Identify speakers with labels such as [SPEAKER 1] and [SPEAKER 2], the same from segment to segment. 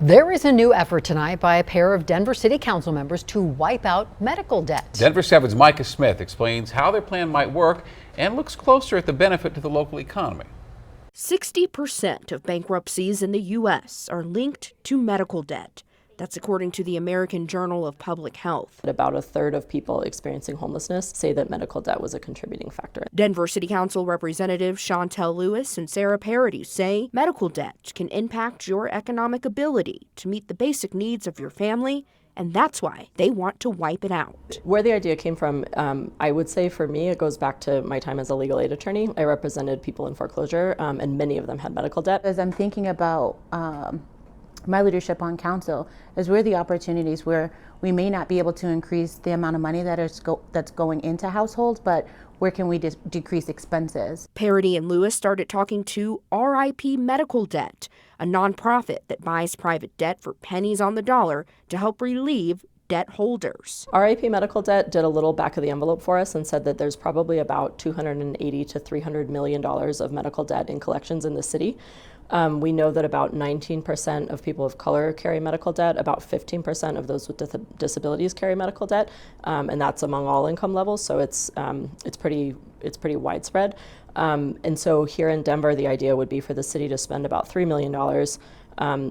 [SPEAKER 1] There is a new effort tonight by a pair of Denver City Council members to wipe out medical debt.
[SPEAKER 2] Denver 7's Micah Smith explains how their plan might work and looks closer at the benefit to the local economy.
[SPEAKER 3] 60% of bankruptcies in the U.S. are linked to medical debt. That's according to the American Journal of Public Health.
[SPEAKER 4] About a third of people experiencing homelessness say that medical debt was a contributing factor.
[SPEAKER 3] Denver City Council Representatives Chantel Lewis and Sarah Parody say medical debt can impact your economic ability to meet the basic needs of your family, and that's why they want to wipe it out.
[SPEAKER 4] Where the idea came from, I would say for me, it goes back to my time as a legal aid attorney. I represented people in foreclosure, and many of them had medical debt.
[SPEAKER 5] As I'm thinking about my leadership on council, is where the opportunities where we may not be able to increase the amount of money that's going into households, but where can we decrease expenses?
[SPEAKER 3] Parody and Lewis started talking to RIP Medical Debt, a nonprofit that buys private debt for pennies on the dollar to help relieve debt holders.
[SPEAKER 4] RIP Medical Debt did a little back of the envelope for us and said that there's probably about $280 to $300 million of medical debt in collections in the city. We know that about 19% of people of color carry medical debt, about 15% of those with disabilities carry medical debt, and that's among all income levels, so it's pretty widespread. And so here in Denver, the idea would be for the city to spend about $3 million,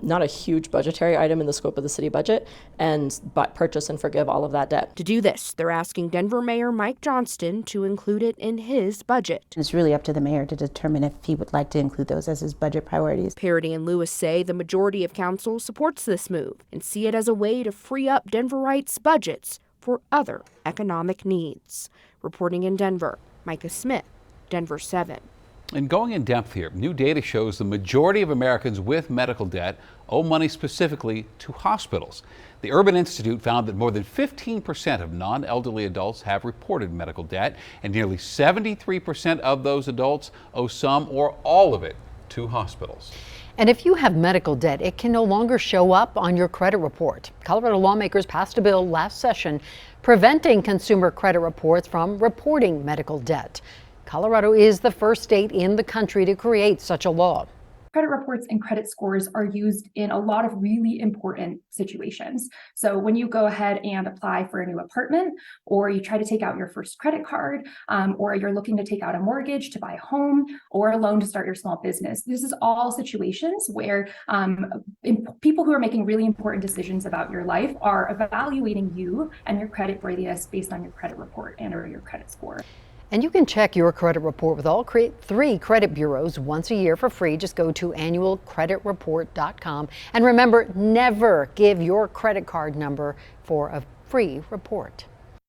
[SPEAKER 4] not a huge budgetary item in the scope of the city budget, but purchase and forgive all of that debt.
[SPEAKER 3] To do this, they're asking Denver Mayor Mike Johnston to include it in his budget.
[SPEAKER 5] It's really up to the mayor to determine if he would like to include those as his budget priorities.
[SPEAKER 3] Parody and Lewis say the majority of council supports this move and see it as a way to free up Denverites' budgets for other economic needs. Reporting in Denver, Micah Smith, Denver 7.
[SPEAKER 2] And going in depth here, new data shows the majority of Americans with medical debt owe money specifically to hospitals. The Urban Institute found that more than 15% of non-elderly adults have reported medical debt, and nearly 73% of those adults owe some or all of it to hospitals.
[SPEAKER 1] And if you have medical debt, it can no longer show up on your credit report. Colorado lawmakers passed a bill last session preventing consumer credit reports from reporting medical debt. Colorado is the first state in the country to create such a law.
[SPEAKER 6] Credit reports and credit scores are used in a lot of really important situations. So when you go ahead and apply for a new apartment, or you try to take out your first credit card, or you're looking to take out a mortgage to buy a home or a loan to start your small business, this is all situations where people who are making really important decisions about your life are evaluating you and your credit worthiness based on your credit report and or your credit score.
[SPEAKER 1] And you can check your credit report with all three credit bureaus once a year for free. Just go to annualcreditreport.com. And remember, never give your credit card number for a free report.